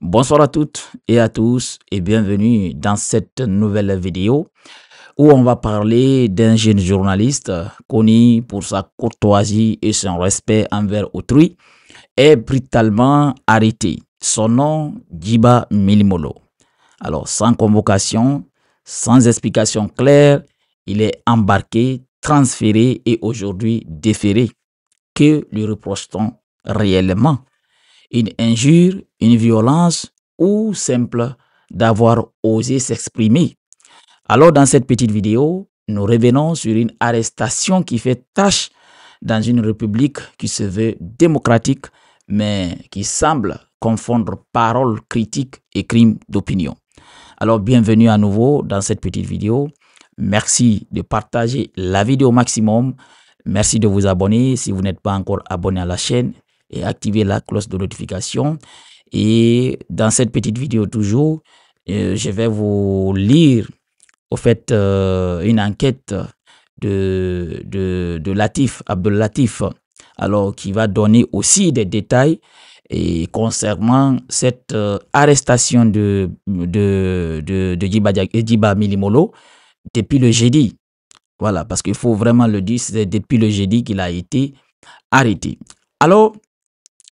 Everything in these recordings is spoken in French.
Bonsoir à toutes et à tous et bienvenue dans cette nouvelle vidéo où on va parler d'un jeune journaliste connu pour sa courtoisie et son respect envers autrui est brutalement arrêté. Son nom, Djiba Milimolo. Alors, sans convocation, sans explication claire, il est embarqué, transféré et aujourd'hui déféré. Que lui reproche-t-on réellement? Une injure, une violence ou simple d'avoir osé s'exprimer? Alors dans cette petite vidéo, nous revenons sur une arrestation qui fait tache dans une république qui se veut démocratique mais qui semble confondre paroles critiques et crimes d'opinion. Alors bienvenue à nouveau dans cette petite vidéo. Merci de partager la vidéo au maximum. Merci de vous abonner si vous n'êtes pas encore abonné à la chaîne et activer la cloche de notification. Et dans cette petite vidéo toujours, je vais vous lire au fait une enquête de Latif, Abdel Latif, alors qui va donner aussi des détails et concernant cette arrestation de Djiba Milimolo depuis le jeudi. Voilà, parce qu'il faut vraiment le dire, c'est depuis le jeudi qu'il a été arrêté. Alors,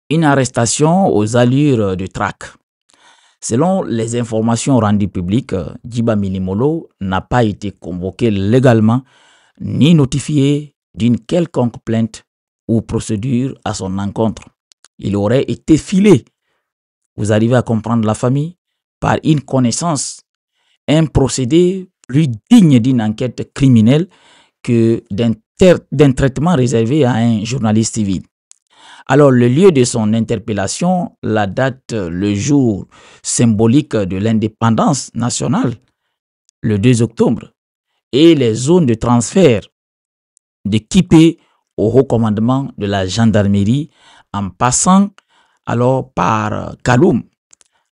une arrestation aux allures de traque. Selon les informations rendues publiques, Djiba Milimolo n'a pas été convoqué légalement ni notifié d'une quelconque plainte ou procédure à son encontre. Il aurait été filé, vous arrivez à comprendre la famille, par une connaissance, un procédé plus digne d'une enquête criminelle que d'un traitement réservé à un journaliste civil. Alors, le lieu de son interpellation, la date, le jour symbolique de l'indépendance nationale, le 2 octobre, et les zones de transfert de Kipé au haut commandement de la gendarmerie en passant alors par Kaloum,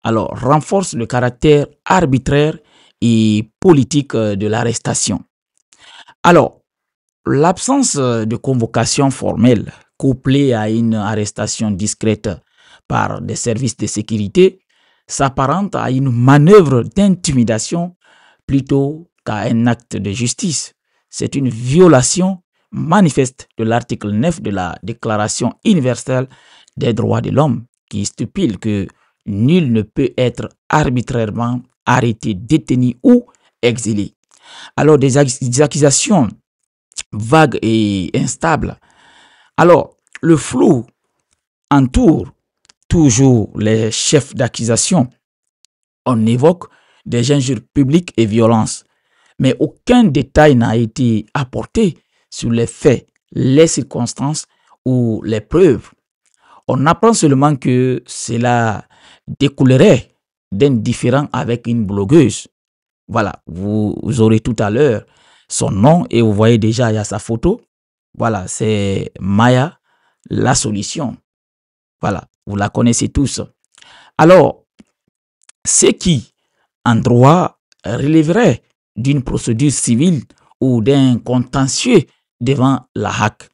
alors renforce le caractère arbitraire et politique de l'arrestation. Alors, l'absence de convocation formelle couplée à une arrestation discrète par des services de sécurité s'apparente à une manœuvre d'intimidation plutôt qu'à un acte de justice. C'est une violation manifeste de l'article 9 de la Déclaration universelle des droits de l'homme qui stipule que nul ne peut être arbitrairement arrêté, détenu ou exilé. Alors des accusations vagues et instables. Alors, le flou entoure toujours les chefs d'accusation. On évoque des injures publiques et violences, mais aucun détail n'a été apporté sur les faits, les circonstances ou les preuves. On apprend seulement que cela découlerait d'un différend avec une blogueuse. Voilà, vous aurez tout à l'heure son nom et vous voyez déjà, il y a sa photo. Voilà, c'est Maya, la solution. Voilà, vous la connaissez tous. Alors, ce qui, en droit, relèverait d'une procédure civile ou d'un contentieux devant la HAC,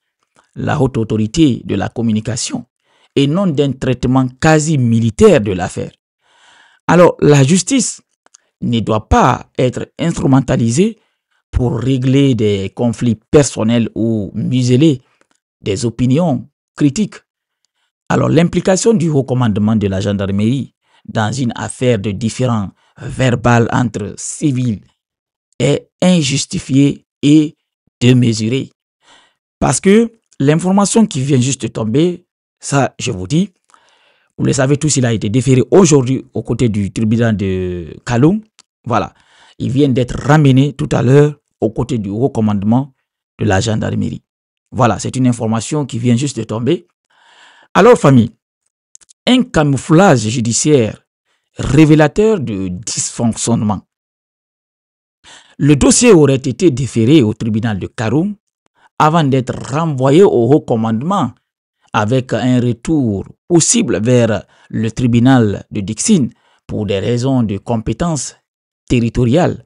la haute autorité de la communication, et non d'un traitement quasi militaire de l'affaire. Alors, la justice ne doit pas être instrumentalisée pour régler des conflits personnels ou museler des opinions critiques. Alors, l'implication du haut commandement de la gendarmerie dans une affaire de différend verbal entre civils est injustifiée et démesurée. Parce que l'information qui vient juste de tomber, ça, je vous dis, vous le savez tous, il a été déféré aujourd'hui aux côtés du tribunal de Kaloum. Voilà, il vient d'être ramené tout à l'heure aux côtés du haut commandement de la gendarmerie. Voilà, c'est une information qui vient juste de tomber. Alors, famille, un camouflage judiciaire révélateur de dysfonctionnement. Le dossier aurait été déféré au tribunal de Kaloum avant d'être renvoyé au haut commandement avec un retour possible vers le tribunal de Dixine pour des raisons de compétences territoriales.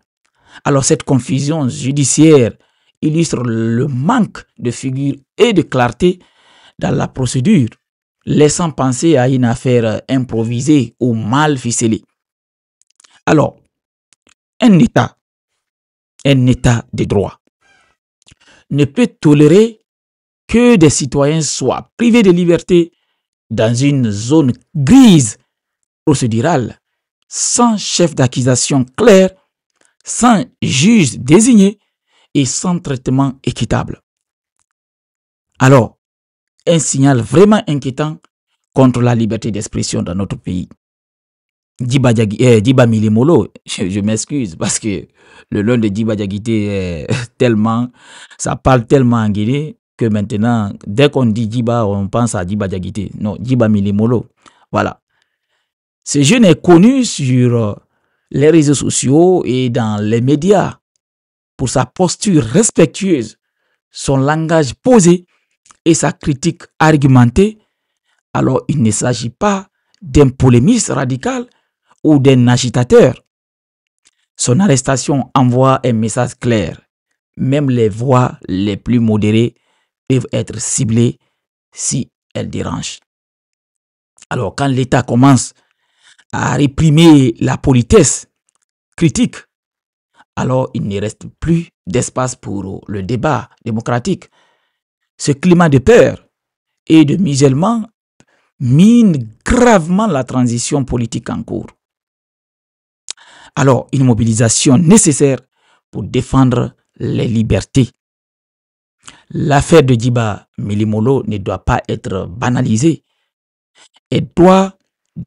Alors cette confusion judiciaire illustre le manque de figure et de clarté dans la procédure. laissant penser à une affaire improvisée ou mal ficelée. Alors, un État de droit ne peut tolérer que des citoyens soient privés de liberté dans une zone grise procédurale, sans chef d'accusation clair, sans juge désigné et sans traitement équitable. Alors, un signal vraiment inquiétant contre la liberté d'expression dans notre pays. Djiba Milimolo, je m'excuse parce que le nom de Djiba Diakité ça parle tellement en Guinée que maintenant, dès qu'on dit Djiba, on pense à Djiba Diakité. Non, Djiba Milimolo. Voilà. Ce jeune est connu sur les réseaux sociaux et dans les médias pour sa posture respectueuse, son langage posé et sa critique argumentée. Alors, il ne s'agit pas d'un polémiste radical ou d'un agitateur. Son arrestation envoie un message clair. Même les voix les plus modérées peuvent être ciblées si elles dérangent. Alors, quand l'État commence à réprimer la politesse critique, alors il ne reste plus d'espace pour le débat démocratique. Ce climat de peur et de musulmans mine gravement la transition politique en cours. Alors, une mobilisation nécessaire pour défendre les libertés. L'affaire de Djiba Milimolo ne doit pas être banalisée. Elle doit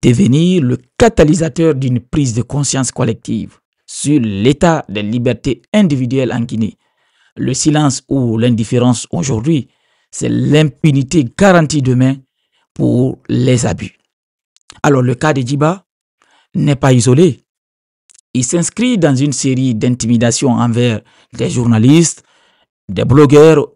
devenir le catalyseur d'une prise de conscience collective sur l'état des libertés individuelles en Guinée. Le silence ou l'indifférence aujourd'hui, c'est l'impunité garantie demain pour les abus. Alors, le cas de Djiba n'est pas isolé. Il s'inscrit dans une série d'intimidations envers des journalistes, des blogueurs,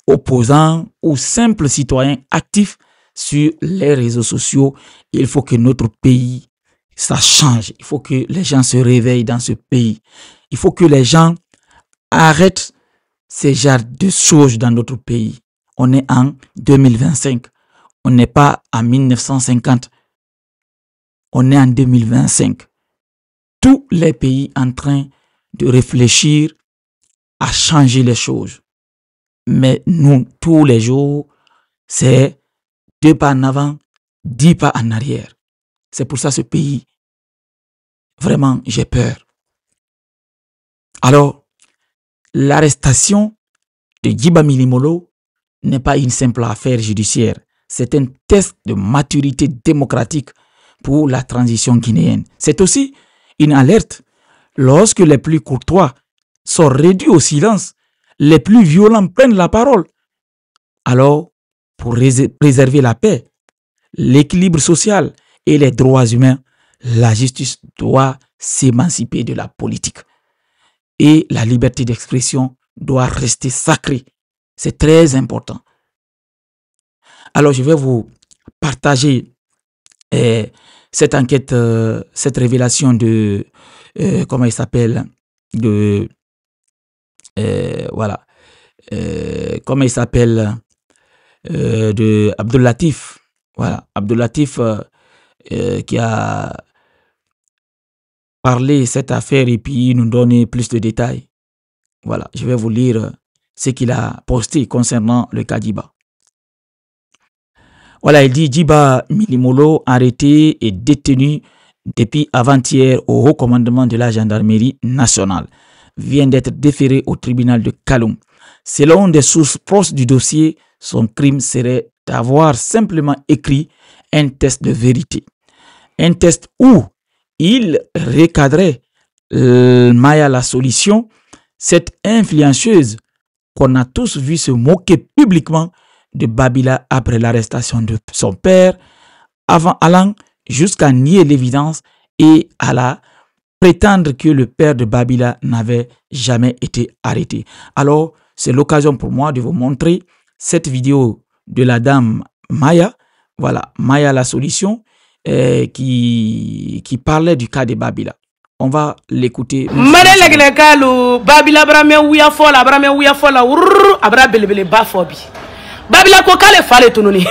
opposants ou simples citoyens actifs sur les réseaux sociaux. Il faut que notre pays, ça change. Il faut que les gens se réveillent dans ce pays. Il faut que les gens arrêtent ces genres de choses dans notre pays. On est en 2025. On n'est pas en 1950. On est en 2025. Tous les pays en train de réfléchir à changer les choses. Mais nous, tous les jours, c'est 2 pas en avant, 10 pas en arrière. C'est pour ça ce pays, vraiment, j'ai peur. Alors, l'arrestation de Djiba Milimolo n'est pas une simple affaire judiciaire. C'est un test de maturité démocratique pour la transition guinéenne. C'est aussi une alerte. Lorsque les plus courtois sont réduits au silence, les plus violents prennent la parole. Alors, pour préserver la paix, l'équilibre social et les droits humains, la justice doit s'émanciper de la politique. Et la liberté d'expression doit rester sacrée. C'est très important. Alors, je vais vous partager cette enquête, cette révélation de, comment il s'appelle, de, voilà, comment il s'appelle, de Abdul Latif. Voilà, Abdul Latif qui a parlé de cette affaire et puis nous donner plus de détails. Voilà, je vais vous lire ce qu'il a posté concernant le cas Djiba. Voilà, il dit Djiba Milimolo, arrêté et détenu depuis avant-hier au haut commandement de la gendarmerie nationale, vient d'être déféré au tribunal de Kaloum. Selon des sources proches du dossier, son crime serait d'avoir simplement écrit un test de vérité. Un test où il recadrait Maya la solution, cette influenceuse qu'on a tous vu se moquer publiquement de Babila après l'arrestation de son père, avant allant jusqu'à nier l'évidence et à la prétendre que le père de Babila n'avait jamais été arrêté. Alors, c'est l'occasion pour moi de vous montrer cette vidéo de la dame Maya, voilà, Maya la solution, qui parlait du cas de Babila. On va l'écouter. Babila Babila ko kale fale tununi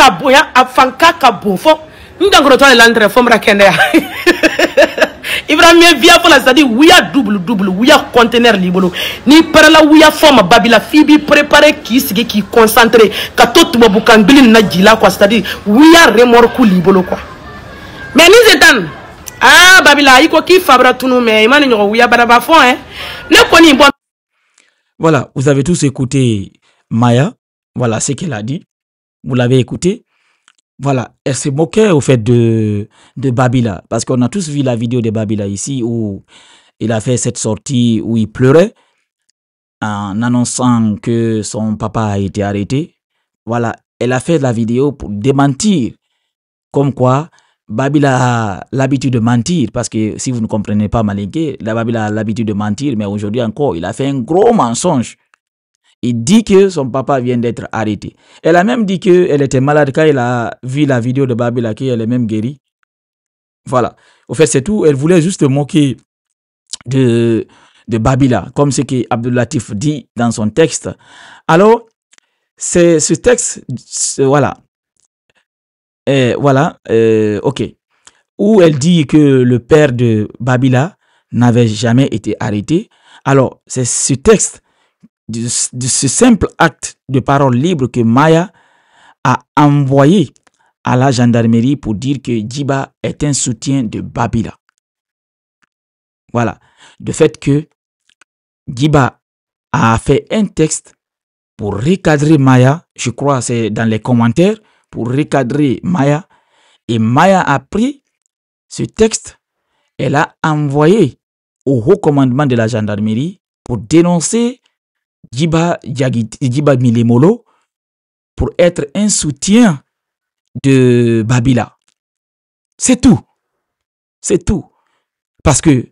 ka boya afanka ka bonfo ndangro to l'entrée fomra kende ya Ibrahim via pour la c'est-à-dire double ouya conteneur libolo ni parala ouya forme babila fibi préparé qui sigi qui concentré ka tout bobukan bilin na jila quoi c'est-à-dire ouya remorku libolo quoi mais ni zetan ah babila iko ki fabra tunu mais imani nyo ouya baraba fond hein ne koni bon. Voilà, vous avez tous écouté Maya, voilà ce qu'elle a dit, vous l'avez écouté. Voilà, elle se moquait au fait de Babila, parce qu'on a tous vu la vidéo de Babila ici où il a fait cette sortie où il pleurait en annonçant que son papa a été arrêté. Voilà, elle a fait la vidéo pour démentir, comme quoi Babila a l'habitude de mentir, parce que si vous ne comprenez pas Malinké, Babila a l'habitude de mentir, mais aujourd'hui encore, il a fait un gros mensonge. Il dit que son papa vient d'être arrêté. Elle a même dit qu'elle était malade quand elle a vu la vidéo de Babila, qu'elle est même guérie. Voilà. Au fait, c'est tout. Elle voulait juste moquer de Babila, comme ce que Abdul Latif dit dans son texte. Alors, c'est ce texte, voilà. Ok. Où elle dit que le père de Babila n'avait jamais été arrêté. Alors, c'est ce texte de ce simple acte de parole libre que Maya a envoyé à la gendarmerie pour dire que Djiba est un soutien de Babila. Voilà. De fait que Djiba a fait un texte pour recadrer Maya, je crois c'est dans les commentaires, pour recadrer Maya, et Maya a pris ce texte, elle a envoyé au haut commandement de la gendarmerie pour dénoncer Djiba Milimolo pour être un soutien de Babila. C'est tout. C'est tout. Parce que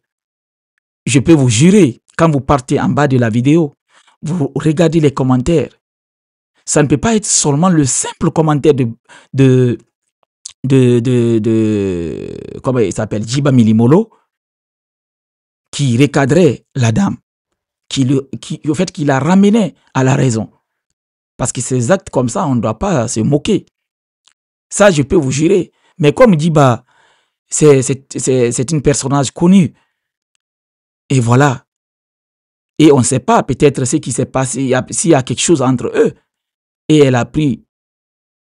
je peux vous jurer, quand vous partez en bas de la vidéo, vous regardez les commentaires. Ça ne peut pas être seulement le simple commentaire de comment il s'appelle, Djiba Milimolo, qui recadrait la dame, au fait, qui la ramenait à la raison. Parce que ces actes comme ça, on ne doit pas se moquer. Ça, je peux vous jurer. Mais comme Djiba, c'est une personnage connu. Et voilà. Et on ne sait pas peut-être ce qui s'est passé, s'il y a quelque chose entre eux. Et elle a pris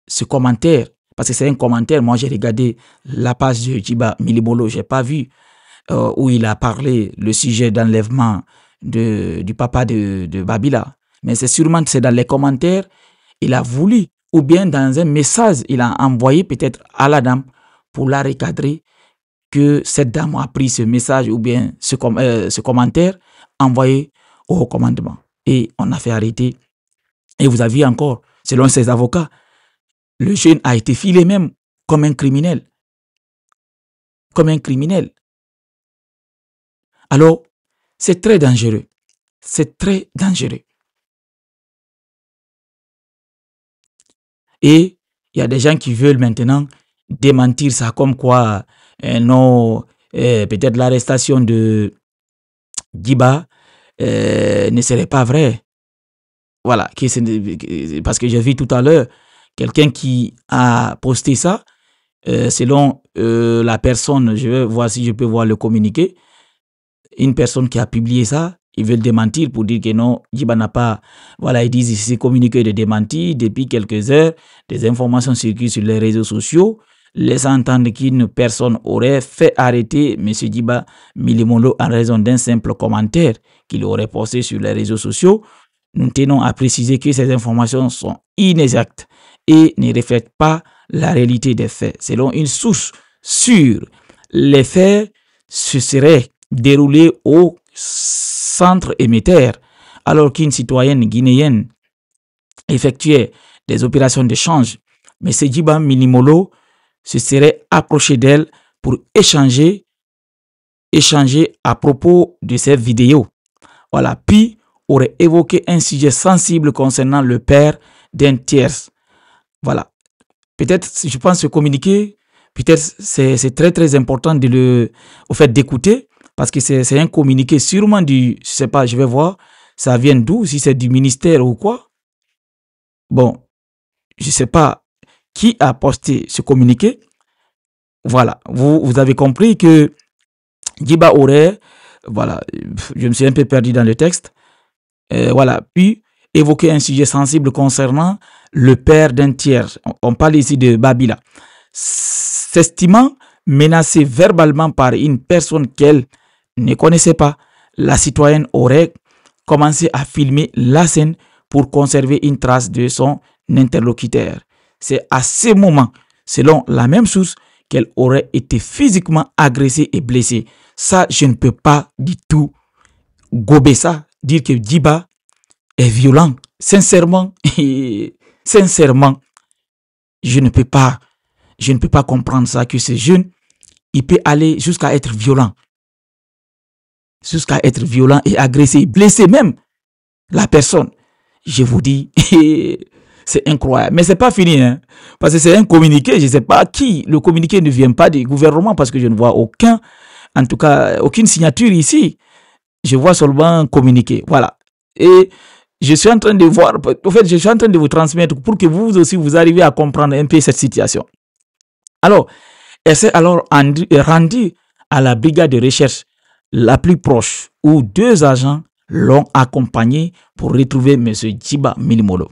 ce commentaire, parce que c'est un commentaire, moi j'ai regardé la page de Djiba Milimolo, je n'ai pas vu où il a parlé le sujet d'enlèvement du papa de Babila. Mais c'est sûrement que c'est dans les commentaires, il a voulu, ou bien dans un message, il a envoyé peut-être à la dame pour la recadrer, que cette dame a pris ce message ou bien ce commentaire envoyé au commandement. Et on a fait arrêter. Et vous avez encore, selon ses avocats, le jeune a été filé même comme un criminel. Comme un criminel. Alors, c'est très dangereux. C'est très dangereux. Et il y a des gens qui veulent maintenant démentir ça comme quoi, non, peut-être l'arrestation de Djiba ne serait pas vraie. Voilà, parce que j'ai vu tout à l'heure quelqu'un qui a posté ça, selon la personne, je vais voir si je peux voir le communiqué, une personne qui a publié ça, ils veulent démentir pour dire que non, Djiba n'a pas, voilà, ils disent ici communiqué de démenti, depuis quelques heures, des informations circulent sur les réseaux sociaux, laissant entendre qu'une personne aurait fait arrêter M. Djiba Milimolo en raison d'un simple commentaire qu'il aurait posté sur les réseaux sociaux. Nous tenons à préciser que ces informations sont inexactes et ne reflètent pas la réalité des faits. Selon une source sûre, les faits se seraient déroulés au centre émetteur alors qu'une citoyenne guinéenne effectuait des opérations d'échange. Mais Djiba Milimolo se serait approché d'elle pour échanger à propos de ces vidéos. Voilà, puis aurait évoqué un sujet sensible concernant le père d'un tiers. Voilà. Peut-être, je pense, ce communiqué, peut-être c'est très très important au fait d'écouter, parce que c'est un communiqué sûrement je sais pas, je vais voir, ça vient d'où, si c'est du ministère ou quoi. Bon, je sais pas, qui a posté ce communiqué. Voilà, vous avez compris que Djiba aurait, voilà, je me suis un peu perdu dans le texte, voilà, puis évoquer un sujet sensible concernant le père d'un tiers. On parle ici de Babila. S'estimant menacée verbalement par une personne qu'elle ne connaissait pas, la citoyenne aurait commencé à filmer la scène pour conserver une trace de son interlocuteur. C'est à ce moment, selon la même source, qu'elle aurait été physiquement agressée et blessée. Ça, je ne peux pas du tout gober ça, dire que Djiba est violent. Sincèrement, sincèrement, je ne peux pas comprendre ça, que ce jeune, il peut aller jusqu'à être violent. Jusqu'à être violent et agresser, blesser même la personne. Je vous dis, c'est incroyable. Mais c'est pas fini, hein, parce que c'est un communiqué. Je ne sais pas qui. Le communiqué ne vient pas du gouvernement parce que je ne vois aucun, en tout cas, aucune signature ici. Je vois seulement un communiqué. Voilà. Et je suis en train de voir, en fait, je suis en train de vous transmettre pour que vous aussi, vous arriviez à comprendre un peu cette situation. Alors, elle s'est alors rendue à la brigade de recherche la plus proche où 2 agents l'ont accompagné pour retrouver M. Djiba Milimolo.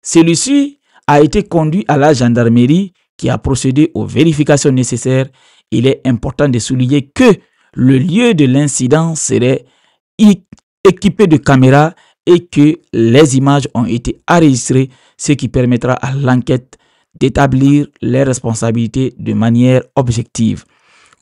Celui-ci a été conduit à la gendarmerie qui a procédé aux vérifications nécessaires. Il est important de souligner que le lieu de l'incident serait équipé de caméras et que les images ont été enregistrées, ce qui permettra à l'enquête d'établir les responsabilités de manière objective.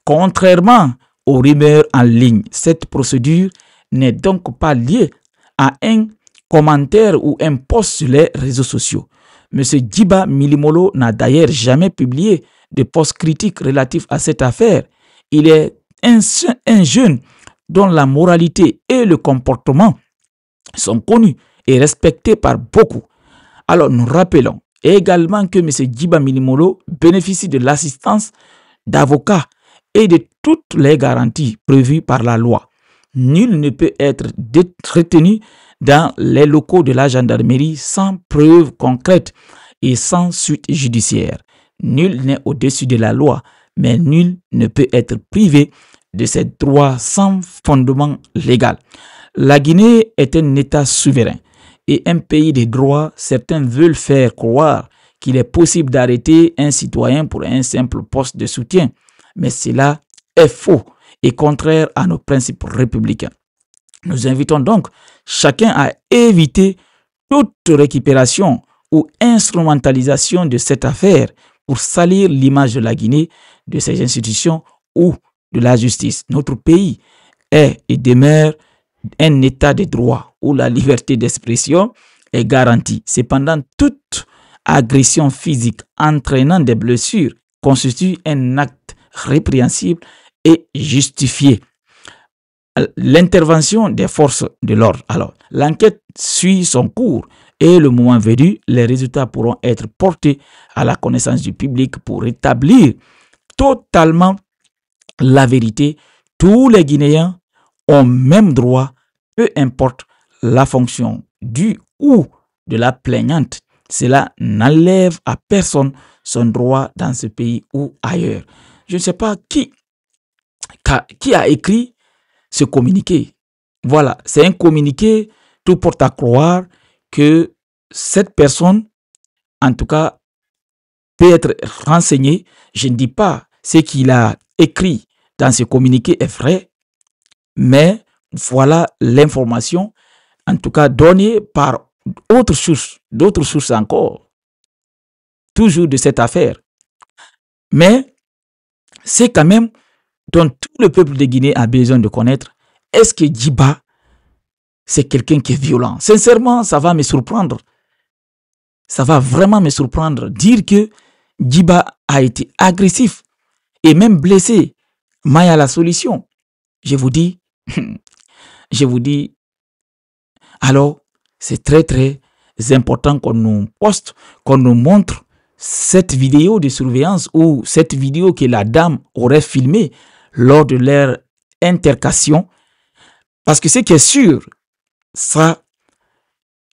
Contrairement aux rumeurs en ligne, cette procédure n'est donc pas liée à un commentaire ou un post sur les réseaux sociaux. M. Djiba Milimolo n'a d'ailleurs jamais publié de post critiques relatifs à cette affaire. Il est un jeune dont la moralité et le comportement sont connus et respectés par beaucoup. Alors nous rappelons également que M. Djiba Milimolo bénéficie de l'assistance d'avocats et de toutes les garanties prévues par la loi. Nul ne peut être retenu dans les locaux de la gendarmerie sans preuve concrète et sans suite judiciaire. Nul n'est au-dessus de la loi, mais nul ne peut être privé de ses droits sans fondement légal. La Guinée est un État souverain et un pays de droit. Certains veulent faire croire qu'il est possible d'arrêter un citoyen pour un simple poste de soutien, mais cela est faux et contraire à nos principes républicains. Nous invitons donc chacun à éviter toute récupération ou instrumentalisation de cette affaire pour salir l'image de la Guinée, de ses institutions ou de la justice. Notre pays est et demeure un état de droit où la liberté d'expression est garantie. Cependant, toute agression physique entraînant des blessures constitue un acte répréhensible et justifié. L'intervention des forces de l'ordre. Alors, l'enquête suit son cours et le moment venu, les résultats pourront être portés à la connaissance du public pour établir totalement la vérité. Tous les Guinéens ont même droit, peu importe la fonction du ou de la plaignante. Cela n'enlève à personne son droit dans ce pays ou ailleurs. Je ne sais pas qui a écrit ce communiqué. Voilà, c'est un communiqué, tout porte à croire que cette personne, en tout cas, peut être renseignée. Je ne dis pas ce qu'il a écrit dans ce communiqué est vrai, mais voilà l'information, en tout cas donnée par d'autres sources encore, toujours de cette affaire. Mais c'est quand même dont tout le peuple de Guinée a besoin de connaître. Est-ce que Djiba, c'est quelqu'un qui est violent? Sincèrement, ça va me surprendre. Ça va vraiment me surprendre. Dire que Djiba a été agressif et même blessé. Maya la solution. Je vous dis, alors c'est très très important qu'on nous poste, qu'on nous montre cette vidéo de surveillance ou cette vidéo que la dame aurait filmée lors de leur intercation. Parce que ce qui est sûr, ça,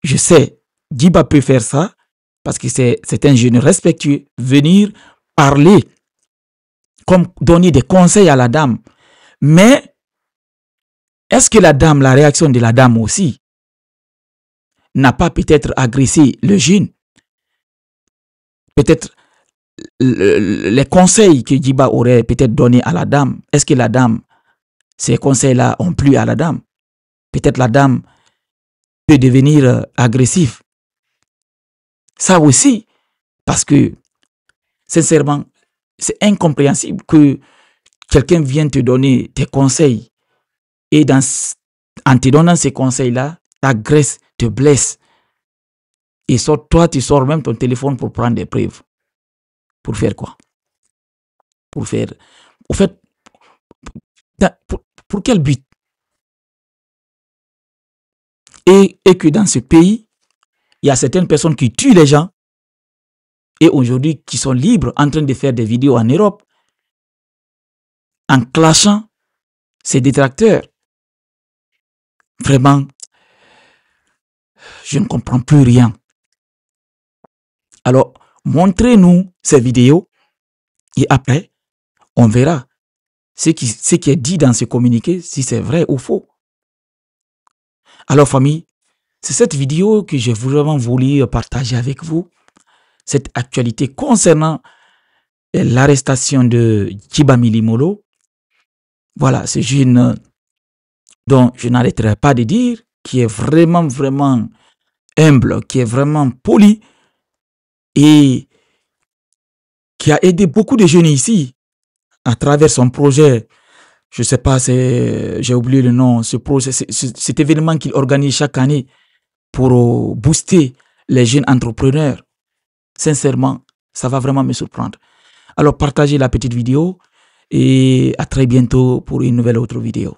je sais, Djiba peut faire ça, parce que c'est un jeune respectueux, venir parler, comme donner des conseils à la dame. Mais est-ce que la réaction de la dame aussi, n'a pas peut-être agressé le jeune? Peut-être les conseils que Djiba aurait peut-être donné à la dame, est-ce que la dame, ces conseils-là ont plu à la dame? Peut-être la dame peut devenir agressive. Ça aussi, parce que, sincèrement, c'est incompréhensible que quelqu'un vienne te donner des conseils et en te donnant ces conseils-là, t'agresse, te blesse. Et toi, tu sors même ton téléphone pour prendre des preuves. Pour faire quoi? Pour faire... Au fait, pour quel but? Et que dans ce pays, il y a certaines personnes qui tuent les gens et aujourd'hui qui sont libres en train de faire des vidéos en Europe en clashant ces détracteurs. Vraiment, je ne comprends plus rien. Alors, montrez-nous ces vidéos et après, on verra ce qui est dit dans ce communiqué, si c'est vrai ou faux. Alors, famille, c'est cette vidéo que j'ai vraiment voulu partager avec vous. Cette actualité concernant l'arrestation de Djiba Milimolo. Voilà, ce jeune dont je n'arrêterai pas de dire, qui est vraiment, vraiment humble, qui est vraiment poli et qui a aidé beaucoup de jeunes ici à travers son projet. Je ne sais pas, j'ai oublié le nom, ce projet, cet événement qu'il organise chaque année pour booster les jeunes entrepreneurs. Sincèrement, ça va vraiment me surprendre. Alors partagez la petite vidéo et à très bientôt pour une nouvelle autre vidéo.